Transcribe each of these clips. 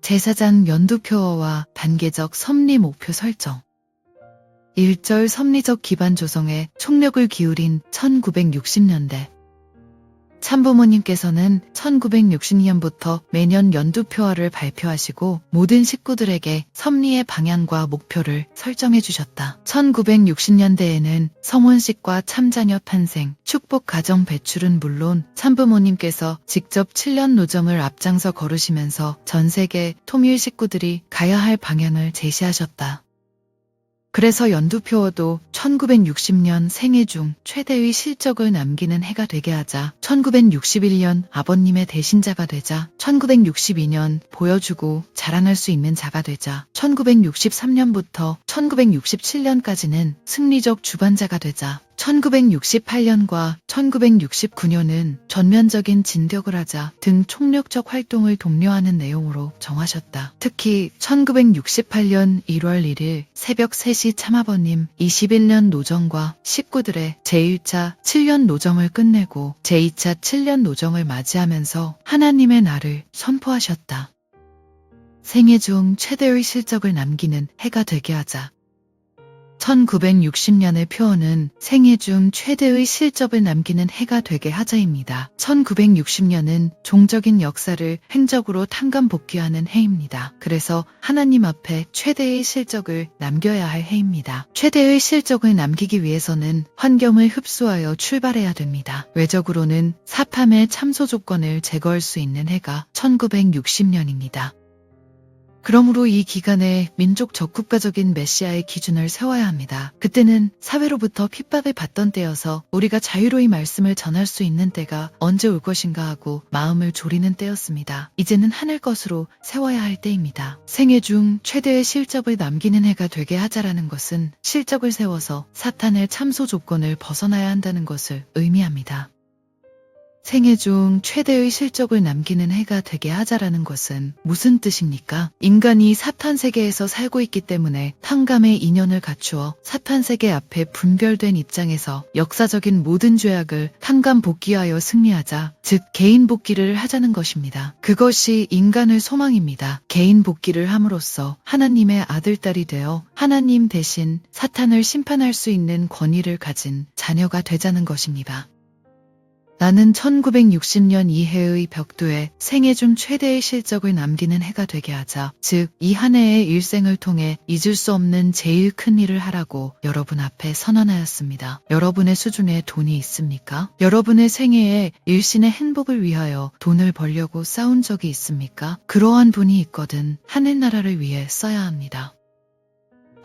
제사장 연두표어와 단계적 섭리 목표 설정. 1절 섭리적 기반 조성에 총력을 기울인 1960년대. 참부모님께서는 1960년부터 매년 연두표어를 발표하시고 모든 식구들에게 섭리의 방향과 목표를 설정해 주셨다. 1960년대에는 성혼식과 참자녀 탄생, 축복 가정 배출은 물론 참부모님께서 직접 7년 노정을 앞장서 걸으시면서 전 세계 통일 식구들이 가야 할 방향을 제시하셨다. 그래서 연두표어도 1960년 생애 중 최대의 실적을 남기는 해가 되게 하자 1961년 아버님의 대신자가 되자 1962년 보여주고 자랑할 수 있는 자가 되자 1963년부터 1967년까지는 승리적 주관자가 되자 1968년과 1969년은 전면적인 진격을 하자 등 총력적 활동을 독려하는 내용으로 정하셨다. 특히 1968년 1월 1일 새벽 3시 참아버님 21년 노정과 식구들의 제1차 7년 노정을 끝내고 제2차 7년 노정을 맞이하면서 하나님의 날을 선포하셨다. 생애 중 최대의 실적을 남기는 해가 되게 하자. 1960년의 표어는 생애 중 최대의 실적을 남기는 해가 되게 하자입니다. 1960년은 종적인 역사를 행적으로 탕감복귀하는 해입니다. 그래서 하나님 앞에 최대의 실적을 남겨야 할 해입니다. 최대의 실적을 남기기 위해서는 환경을 흡수하여 출발해야 됩니다. 외적으로는 사탐의 참소 조건을 제거할 수 있는 해가 1960년입니다. 그러므로 이 기간에 민족 적국가적인 메시아의 기준을 세워야 합니다. 그때는 사회로부터 핍박을 받던 때여서 우리가 자유로이 말씀을 전할 수 있는 때가 언제 올 것인가 하고 마음을 졸이는 때였습니다. 이제는 하늘 것으로 세워야 할 때입니다. 생애 중 최대의 실적을 남기는 해가 되게 하자라는 것은 실적을 세워서 사탄의 참소 조건을 벗어나야 한다는 것을 의미합니다. 생애 중 최대의 실적을 남기는 해가 되게 하자라는 것은 무슨 뜻입니까? 인간이 사탄 세계에서 살고 있기 때문에 탕감의 인연을 갖추어 사탄 세계 앞에 분별된 입장에서 역사적인 모든 죄악을 탕감 복귀하여 승리하자, 즉 개인 복귀를 하자는 것입니다. 그것이 인간의 소망입니다. 개인 복귀를 함으로써 하나님의 아들딸이 되어 하나님 대신 사탄을 심판할 수 있는 권위를 가진 자녀가 되자는 것입니다. 나는 1960년 이해의 벽두에 생애 중 최대의 실적을 남기는 해가 되게 하자, 즉 이 한 해의 일생을 통해 잊을 수 없는 제일 큰 일을 하라고 여러분 앞에 선언하였습니다. 여러분의 수준에 돈이 있습니까? 여러분의 생애에 일신의 행복을 위하여 돈을 벌려고 싸운 적이 있습니까? 그러한 돈이 있거든 하늘나라를 위해 써야 합니다.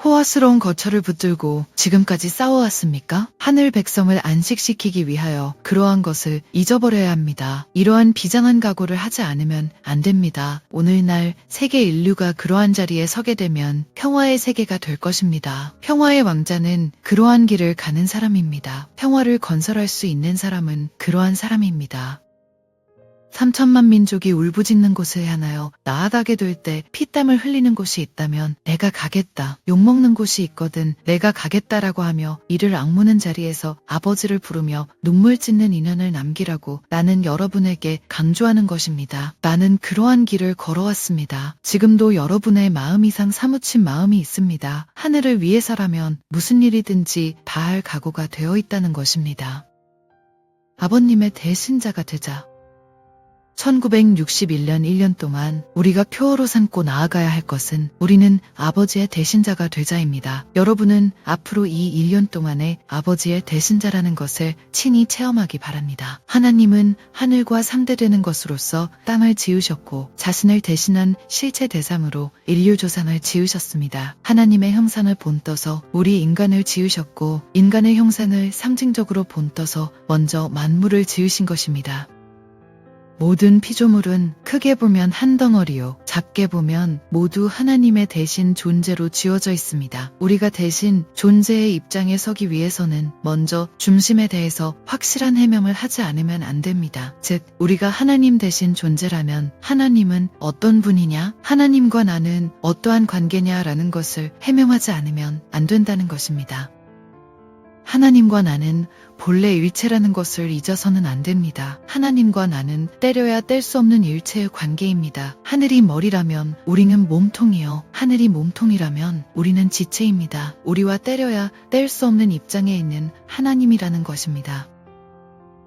호화스러운 거처를 붙들고 지금까지 싸워왔습니까? 하늘 백성을 안식시키기 위하여 그러한 것을 잊어버려야 합니다. 이러한 비장한 각오를 하지 않으면 안 됩니다. 오늘날 세계 인류가 그러한 자리에 서게 되면 평화의 세계가 될 것입니다. 평화의 왕자는 그러한 길을 가는 사람입니다. 평화를 건설할 수 있는 사람은 그러한 사람입니다. 3천만 민족이 울부짖는 곳을 향하여 나아가게 될 때 피땀을 흘리는 곳이 있다면 내가 가겠다. 욕먹는 곳이 있거든 내가 가겠다라고 하며 이를 악무는 자리에서 아버지를 부르며 눈물 찢는 인연을 남기라고 나는 여러분에게 강조하는 것입니다. 나는 그러한 길을 걸어왔습니다. 지금도 여러분의 마음 이상 사무친 마음이 있습니다. 하늘을 위해서라면 무슨 일이든지 다 할 각오가 되어 있다는 것입니다. 아버님의 대신자가 되자. 1961년 1년 동안 우리가 표어로 삼고 나아가야 할 것은 우리는 아버지의 대신자가 되자입니다. 여러분은 앞으로 이 1년 동안에 아버지의 대신자라는 것을 친히 체험하기 바랍니다. 하나님은 하늘과 상대되는 것으로서 땅을 지으셨고 자신을 대신한 실체 대상으로 인류 조상을 지으셨습니다. 하나님의 형상을 본떠서 우리 인간을 지으셨고 인간의 형상을 상징적으로 본떠서 먼저 만물을 지으신 것입니다. 모든 피조물은 크게 보면 한 덩어리요, 작게 보면 모두 하나님의 대신 존재로 지어져 있습니다. 우리가 대신 존재의 입장에 서기 위해서는 먼저 중심에 대해서 확실한 해명을 하지 않으면 안 됩니다. 즉, 우리가 하나님 대신 존재라면 하나님은 어떤 분이냐, 하나님과 나는 어떠한 관계냐라는 것을 해명하지 않으면 안 된다는 것입니다. 하나님과 나는 본래 일체라는 것을 잊어서는 안 됩니다. 하나님과 나는 때려야 뗄 수 없는 일체의 관계입니다. 하늘이 머리라면 우리는 몸통이요. 하늘이 몸통이라면 우리는 지체입니다. 우리와 때려야 뗄 수 없는 입장에 있는 하나님이라는 것입니다.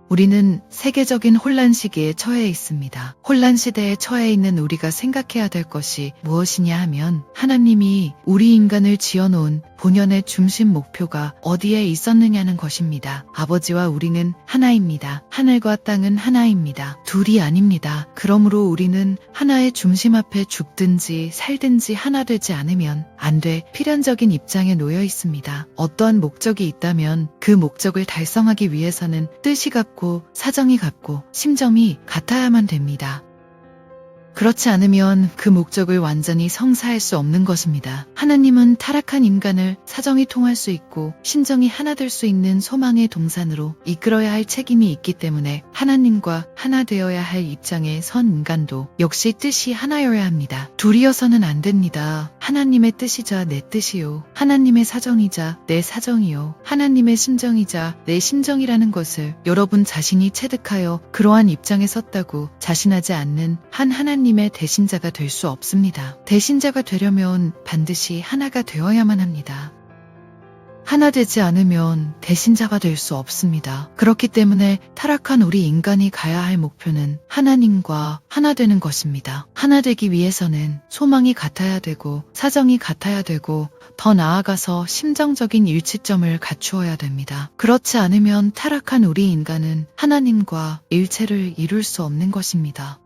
우리는 세계적인 혼란 시기에 처해 있습니다. 혼란 시대에 처해 있는 우리가 생각해야 될 것이 무엇이냐 하면 하나님이 우리 인간을 지어놓은 본연의 중심 목표가 어디에 있었느냐는 것입니다. 아버지와 우리는 하나입니다. 하늘과 땅은 하나입니다. 둘이 아닙니다. 그러므로 우리는 하나의 중심 앞에 죽든지 살든지 하나 되지 않으면 안 돼 필연적인 입장에 놓여 있습니다. 어떠한 목적이 있다면 그 목적을 달성하기 위해서는 뜻이 같고 사정이 같고 심정이 같아야만 됩니다. 그렇지 않으면 그 목적을 완전히 성사할 수 없는 것입니다. 하나님은 타락한 인간을 사정이 통할 수 있고 심정이 하나 될 수 있는 소망의 동산으로 이끌어야 할 책임이 있기 때문에 하나님과 하나 되어야 할 입장에 선 인간도 역시 뜻이 하나여야 합니다. 둘이어서는 안 됩니다. 하나님의 뜻이자 내 뜻이요. 하나님의 사정이자 내 사정이요. 하나님의 심정이자 내 심정이라는 것을 여러분 자신이 체득하여 그러한 입장에 섰다고 자신하지 않는 한 하나님의 대신자가 될 수 없습니다. 대신자가 되려면 반드시 하나가 되어야만 합니다. 하나 되지 않으면 대신자가 될 수 없습니다. 그렇기 때문에 타락한 우리 인간이 가야 할 목표는 하나님과 하나 되는 것입니다. 하나 되기 위해서는 소망이 같아야 되고 사정이 같아야 되고 더 나아가서 심정적인 일치점을 갖추어야 됩니다. 그렇지 않으면 타락한 우리 인간은 하나님과 일체를 이룰 수 없는 것입니다.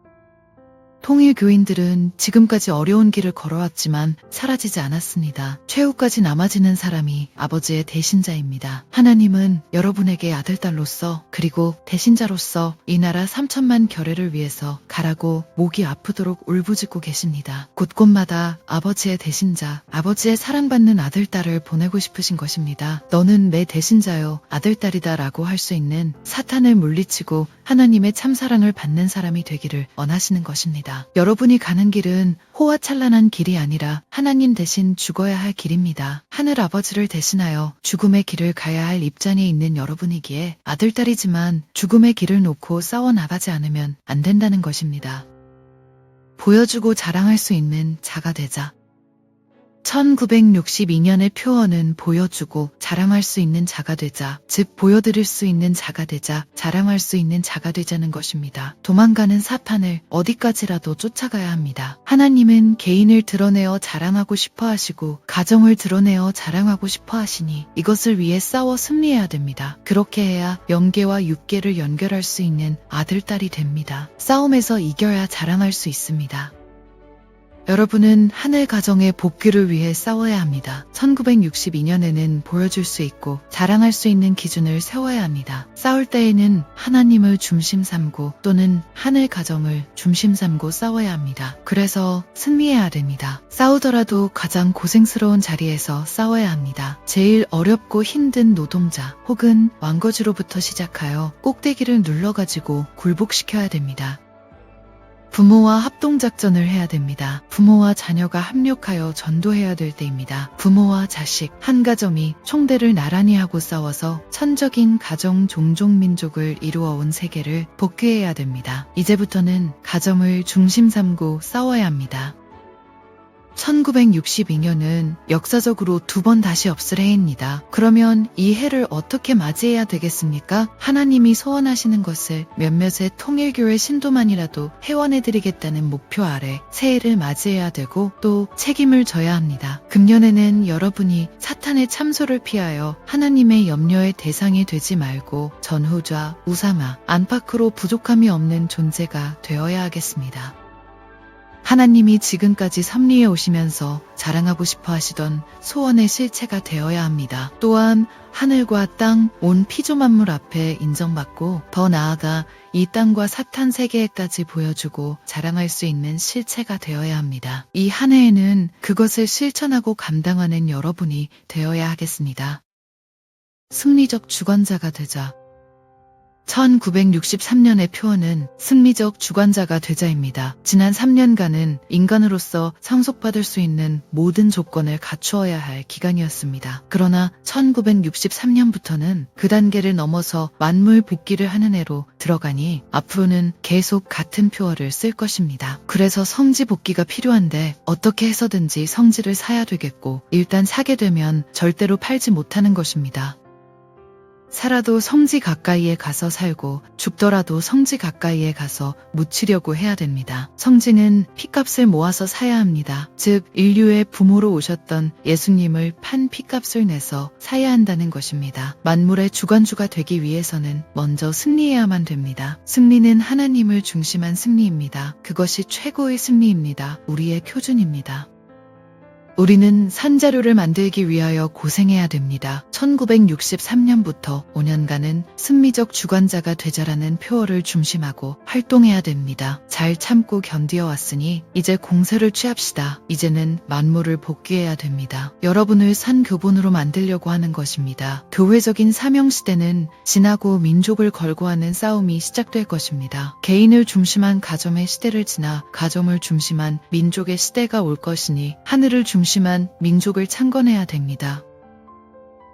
통일 교인들은 지금까지 어려운 길을 걸어왔지만 사라지지 않았습니다. 최후까지 남아지는 사람이 아버지의 대신자입니다. 하나님은 여러분에게 아들딸로서 그리고 대신자로서 이 나라 3천만 결례를 위해서 가라고 목이 아프도록 울부짖고 계십니다. 곳곳마다 아버지의 대신자, 아버지의 사랑받는 아들딸을 보내고 싶으신 것입니다. 너는 내 대신자요 아들딸이다 라고 할 수 있는 사탄을 물리치고 하나님의 참사랑을 받는 사람이 되기를 원하시는 것입니다. 여러분이 가는 길은 호화찬란한 길이 아니라 하나님 대신 죽어야 할 길입니다. 하늘 아버지를 대신하여 죽음의 길을 가야 할 입장에 있는 여러분이기에 아들딸이지만 죽음의 길을 놓고 싸워나가지 않으면 안 된다는 것입니다. 보여주고 자랑할 수 있는 자가 되자. 1962년의 표어는 보여주고 자랑할 수 있는 자가 되자, 즉 보여드릴 수 있는 자가 되자, 자랑할 수 있는 자가 되자는 것입니다. 도망가는 사탄을 어디까지라도 쫓아가야 합니다. 하나님은 개인을 드러내어 자랑하고 싶어 하시고 가정을 드러내어 자랑하고 싶어 하시니 이것을 위해 싸워 승리해야 됩니다. 그렇게 해야 영계와 육계를 연결할 수 있는 아들딸이 됩니다. 싸움에서 이겨야 자랑할 수 있습니다. 여러분은 하늘 가정의 복귀를 위해 싸워야 합니다. 1962년에는 보여줄 수 있고 자랑할 수 있는 기준을 세워야 합니다. 싸울 때에는 하나님을 중심 삼고 또는 하늘 가정을 중심 삼고 싸워야 합니다. 그래서 승리해야 됩니다. 싸우더라도 가장 고생스러운 자리에서 싸워야 합니다. 제일 어렵고 힘든 노동자 혹은 왕거지로부터 시작하여 꼭대기를 눌러가지고 굴복시켜야 됩니다. 부모와 합동작전을 해야 됩니다. 부모와 자녀가 합력하여 전도해야 될 때입니다. 부모와 자식, 한 가정이 총대를 나란히 하고 싸워서 천적인 가정 종족민족을 이루어온 세계를 복귀해야 됩니다. 이제부터는 가정을 중심 삼고 싸워야 합니다. 1962년은 역사적으로 2번 다시 없을 해입니다. 그러면 이 해를 어떻게 맞이해야 되겠습니까? 하나님이 소원하시는 것을 몇몇의 통일교회 신도만이라도 회원해드리겠다는 목표 아래 새해를 맞이해야 되고 또 책임을 져야 합니다. 금년에는 여러분이 사탄의 참소를 피하여 하나님의 염려의 대상이 되지 말고 전후좌, 우상화, 안팎으로 부족함이 없는 존재가 되어야 하겠습니다. 하나님이 지금까지 섭리해 오시면서 자랑하고 싶어 하시던 소원의 실체가 되어야 합니다. 또한 하늘과 땅, 온 피조만물 앞에 인정받고 더 나아가 이 땅과 사탄 세계에까지 보여주고 자랑할 수 있는 실체가 되어야 합니다. 이 한 해에는 그것을 실천하고 감당하는 여러분이 되어야 하겠습니다. 승리적 주관자가 되자. 1963년의 표어는 승리적 주관자가 되자입니다. 지난 3년간은 인간으로서 상속받을 수 있는 모든 조건을 갖추어야 할 기간이었습니다. 그러나 1963년부터는 그 단계를 넘어서 만물 복귀를 하는 해로 들어가니 앞으로는 계속 같은 표어를 쓸 것입니다. 그래서 성지 복귀가 필요한데 어떻게 해서든지 성지를 사야 되겠고 일단 사게 되면 절대로 팔지 못하는 것입니다. 살아도 성지 가까이에 가서 살고 죽더라도 성지 가까이에 가서 묻히려고 해야 됩니다. 성지는 피값을 모아서 사야 합니다. 즉 인류의 부모로 오셨던 예수님을 판 피값을 내서 사야 한다는 것입니다. 만물의 주관주가 되기 위해서는 먼저 승리해야만 됩니다. 승리는 하나님을 중심한 승리입니다. 그것이 최고의 승리입니다. 우리의 표준입니다. 우리는 산자료를 만들기 위하여 고생해야 됩니다. 1963년부터 5년간은 승리적 주관자가 되자라는 표어를 중심하고 활동해야 됩니다. 잘 참고 견디어 왔으니 이제 공세를 취합시다. 이제는 만물을 복귀해야 됩니다. 여러분을 산교본으로 만들려고 하는 것입니다. 교회적인 사명시대는 지나고 민족을 걸고 하는 싸움이 시작될 것입니다. 개인을 중심한 가정의 시대를 지나 가정을 중심한 민족의 시대가 올 것이니 하늘을 중심한 민족을 창건해야 됩니다.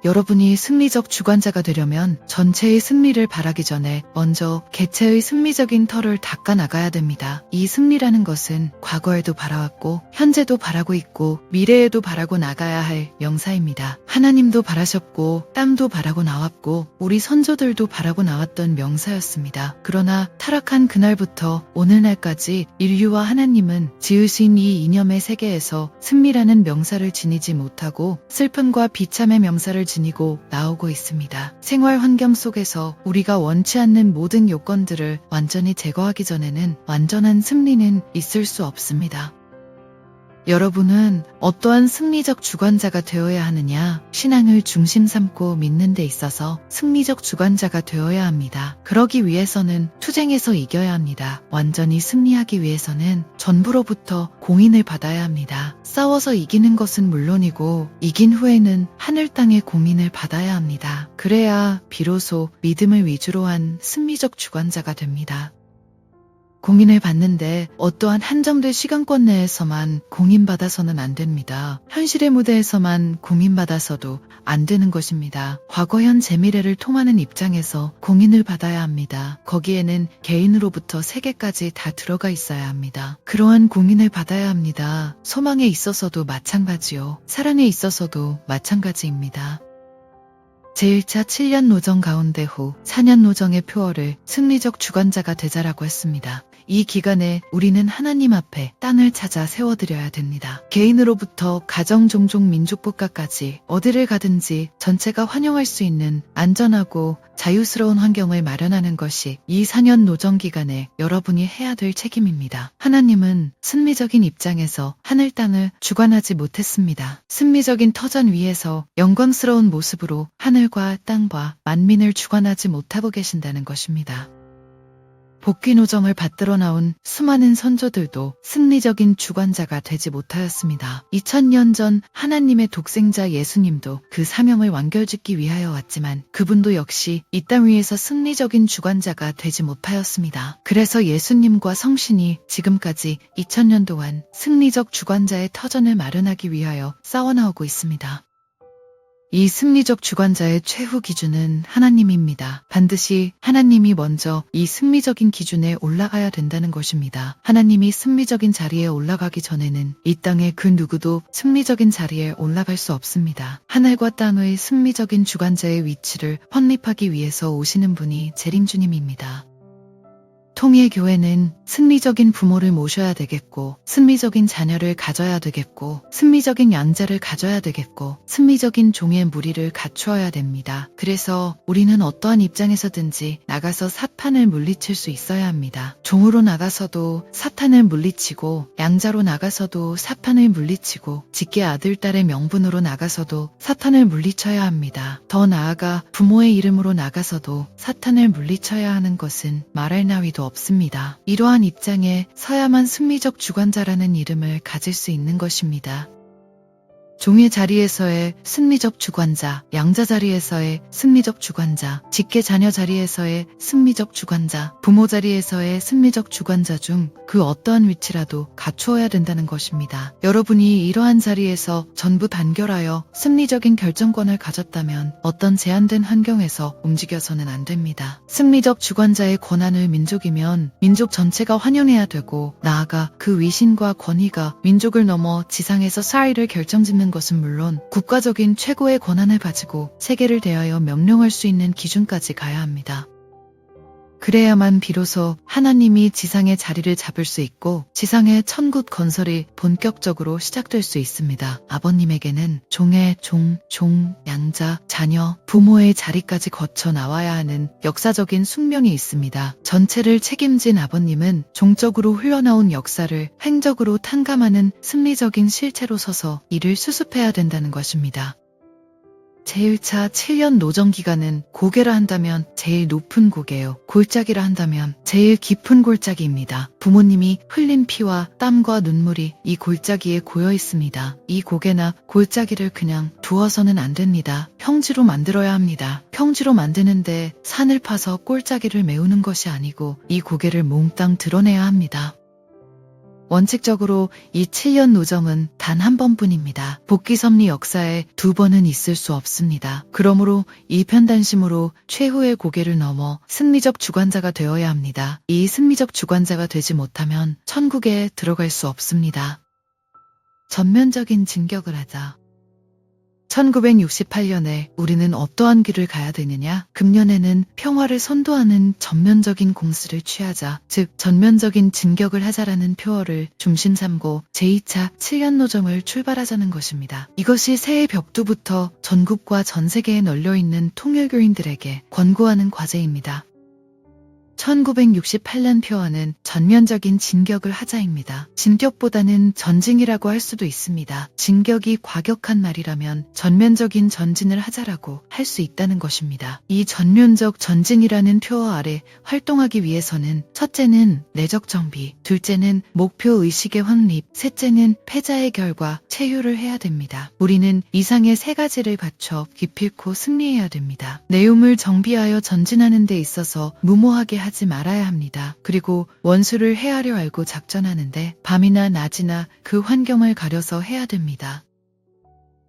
여러분이 승리적 주관자가 되려면 전체의 승리를 바라기 전에 먼저 개체의 승리적인 터를 닦아 나가야 됩니다. 이 승리라는 것은 과거에도 바라왔고 현재도 바라고 있고 미래에도 바라고 나가야 할 명사입니다. 하나님도 바라셨고 땅도 바라고 나왔고 우리 선조들도 바라고 나왔던 명사였습니다. 그러나 타락한 그날부터 오늘날까지 인류와 하나님은 지으신 이 이념의 세계에서 승리라는 명사를 지니지 못하고 슬픔과 비참의 명사를 지니고 나오고 있습니다. 생활 환경 속에서 우리가 원치 않는 모든 요건들을 완전히 제거하기 전에는 완전한 승리는 있을 수 없습니다. 여러분은 어떠한 승리적 주관자가 되어야 하느냐? 신앙을 중심 삼고 믿는 데 있어서 승리적 주관자가 되어야 합니다. 그러기 위해서는 투쟁에서 이겨야 합니다. 완전히 승리하기 위해서는 전부로부터 공인을 받아야 합니다. 싸워서 이기는 것은 물론이고 이긴 후에는 하늘 땅의 공인을 받아야 합니다. 그래야 비로소 믿음을 위주로 한 승리적 주관자가 됩니다. 공인을 받는데 어떠한 한정된 시간권 내에서만 공인받아서는 안 됩니다. 현실의 무대에서만 공인받아서도 안 되는 것입니다. 과거, 현, 재미래를 통하는 입장에서 공인을 받아야 합니다. 거기에는 개인으로부터 세계까지 다 들어가 있어야 합니다. 그러한 공인을 받아야 합니다. 소망에 있어서도 마찬가지요. 사랑에 있어서도 마찬가지입니다. 제1차 7년 노정 가운데 후 4년 노정의 표어를 승리적 주관자가 되자라고 했습니다. 이 기간에 우리는 하나님 앞에 땅을 찾아 세워드려야 됩니다. 개인으로부터 가정, 종족, 민족, 국가까지 어디를 가든지 전체가 환영할 수 있는 안전하고 자유스러운 환경을 마련하는 것이 이 4년 노정 기간에 여러분이 해야 될 책임입니다. 하나님은 승리적인 입장에서 하늘 땅을 주관하지 못했습니다. 승리적인 터전 위에서 영광스러운 모습으로 하늘과 땅과 만민을 주관하지 못하고 계신다는 것입니다. 복귀 노정을 받들어 나온 수많은 선조들도 승리적인 주관자가 되지 못하였습니다. 2000년 전 하나님의 독생자 예수님도 그 사명을 완결짓기 위하여 왔지만 그분도 역시 이 땅 위에서 승리적인 주관자가 되지 못하였습니다. 그래서 예수님과 성신이 지금까지 2000년 동안 승리적 주관자의 터전을 마련하기 위하여 싸워나오고 있습니다. 이 승리적 주관자의 최후 기준은 하나님입니다. 반드시 하나님이 먼저 이 승리적인 기준에 올라가야 된다는 것입니다. 하나님이 승리적인 자리에 올라가기 전에는 이 땅의 그 누구도 승리적인 자리에 올라갈 수 없습니다. 하늘과 땅의 승리적인 주관자의 위치를 확립하기 위해서 오시는 분이 재림주님입니다. 통일교회는 승리적인 부모를 모셔야 되겠고 승리적인 자녀를 가져야 되겠고 승리적인 양자를 가져야 되겠고 승리적인 종의 무리를 갖추어야 됩니다. 그래서 우리는 어떠한 입장에서든지 나가서 사탄을 물리칠 수 있어야 합니다. 종으로 나가서도 사탄을 물리치고 양자로 나가서도 사탄을 물리치고 직계 아들, 딸의 명분으로 나가서도 사탄을 물리쳐야 합니다. 더 나아가 부모의 이름으로 나가서도 사탄을 물리쳐야 하는 것은 말할 나위도 없습니다. 이러한 입장에 서야만 승리적 주관자라는 이름을 가질 수 있는 것입니다. 종의 자리에서의 승리적 주관자, 양자 자리에서의 승리적 주관자, 직계 자녀 자리에서의 승리적 주관자, 부모 자리에서의 승리적 주관자 중 그 어떠한 위치라도 갖추어야 된다는 것입니다. 여러분이 이러한 자리에서 전부 단결하여 승리적인 결정권을 가졌다면 어떤 제한된 환경에서 움직여서는 안 됩니다. 승리적 주관자의 권한을 민족이면 민족 전체가 환영해야 되고, 나아가 그 위신과 권위가 민족을 넘어 지상에서 사회를 결정짓는 것은 물론 국가적인 최고의 권한을 가지고 세계를 대하여 명령할 수 있는 기준까지 가야 합니다. 그래야만 비로소 하나님이 지상의 자리를 잡을 수 있고 지상의 천국 건설이 본격적으로 시작될 수 있습니다. 아버님에게는 종의 종, 양자, 자녀, 부모의 자리까지 거쳐 나와야 하는 역사적인 숙명이 있습니다. 전체를 책임진 아버님은 종적으로 흘러나온 역사를 행적으로 탕감하는 승리적인 실체로 서서 이를 수습해야 된다는 것입니다. 제1차 7년 노정기간은 고개라 한다면 제일 높은 고개요. 골짜기라 한다면 제일 깊은 골짜기입니다. 부모님이 흘린 피와 땀과 눈물이 이 골짜기에 고여 있습니다. 이 고개나 골짜기를 그냥 두어서는 안 됩니다. 평지로 만들어야 합니다. 평지로 만드는데 산을 파서 골짜기를 메우는 것이 아니고 이 고개를 몽땅 드러내야 합니다. 원칙적으로 이 7년 노정은 단 한 번뿐입니다. 복귀섭리 역사에 두 번은 있을 수 없습니다. 그러므로 이 편단심으로 최후의 고개를 넘어 승리적 주관자가 되어야 합니다. 이 승리적 주관자가 되지 못하면 천국에 들어갈 수 없습니다. 전면적인 진격을 하자. 1968년에 우리는 어떠한 길을 가야 되느냐? 금년에는 평화를 선도하는 전면적인 공세를 취하자, 즉 전면적인 진격을 하자라는 표어를 중심 삼고 제2차 7년 노정을 출발하자는 것입니다. 이것이 새해 벽두부터 전국과 전 세계에 널려있는 통일교인들에게 권고하는 과제입니다. 1968년 표어는 전면적인 진격을 하자입니다. 진격보다는 전징이라고 할 수도 있습니다. 진격이 과격한 말이라면 전면적인 전진을 하자라고 할 수 있다는 것입니다. 이 전면적 전진이라는 표어 아래 활동하기 위해서는 첫째는 내적 정비, 둘째는 목표 의식의 확립, 셋째는 패자의 결과, 체유를 해야 됩니다. 우리는 이상의 세 가지를 갖춰 기필코 승리해야 됩니다. 내용을 정비하여 전진하는 데 있어서 무모하게 하지 말아야 합니다. 그리고 원수를 해하려 알고 작전하는데 밤이나 낮이나 그 환경을 가려서 해야 됩니다.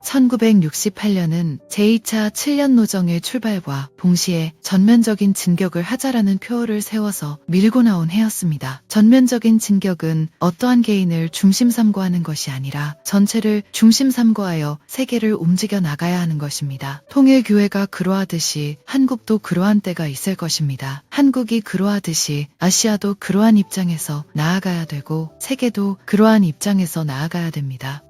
1968년은 제2차 7년 노정의 출발과 동시에 전면적인 진격을 하자라는 표어를 세워서 밀고 나온 해였습니다. 전면적인 진격은 어떠한 개인을 중심 삼고 하는 것이 아니라 전체를 중심 삼고 하여 세계를 움직여 나가야 하는 것입니다. 통일교회가 그러하듯이 한국도 그러한 때가 있을 것입니다. 한국이 그러하듯이 아시아도 그러한 입장에서 나아가야 되고 세계도 그러한 입장에서 나아가야 됩니다.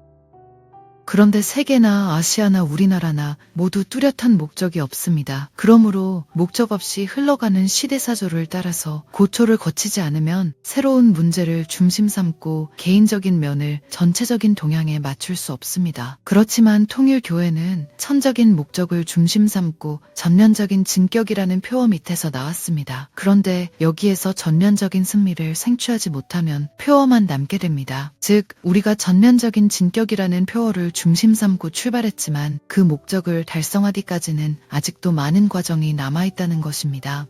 그런데 세계나 아시아나 우리나라나 모두 뚜렷한 목적이 없습니다. 그러므로 목적 없이 흘러가는 시대사조를 따라서 고초를 거치지 않으면 새로운 문제를 중심 삼고 개인적인 면을 전체적인 동향에 맞출 수 없습니다. 그렇지만 통일교회는 천적인 목적을 중심 삼고 전면적인 진격이라는 표어 밑에서 나왔습니다. 그런데 여기에서 전면적인 승리를 생취하지 못하면 표어만 남게 됩니다. 즉 우리가 전면적인 진격이라는 표어를 중심 삼고 출발했지만 그 목적을 달성하기까지는 아직도 많은 과정이 남아있다는 것입니다.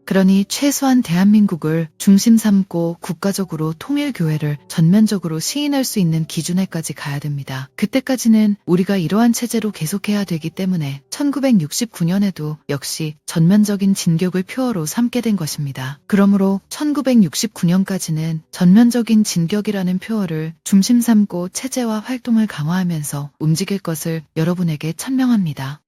그러니 최소한 대한민국을 중심 삼고 국가적으로 통일교회를 전면적으로 시인할 수 있는 기준에까지 가야 됩니다. 그때까지는 우리가 이러한 체제로 계속해야 되기 때문에 1969년에도 역시 전면적인 진격을 표어로 삼게 된 것입니다. 그러므로 1969년까지는 전면적인 진격이라는 표어를 중심 삼고 체제와 활동을 강화하면서 움직일 것을 여러분에게 천명합니다.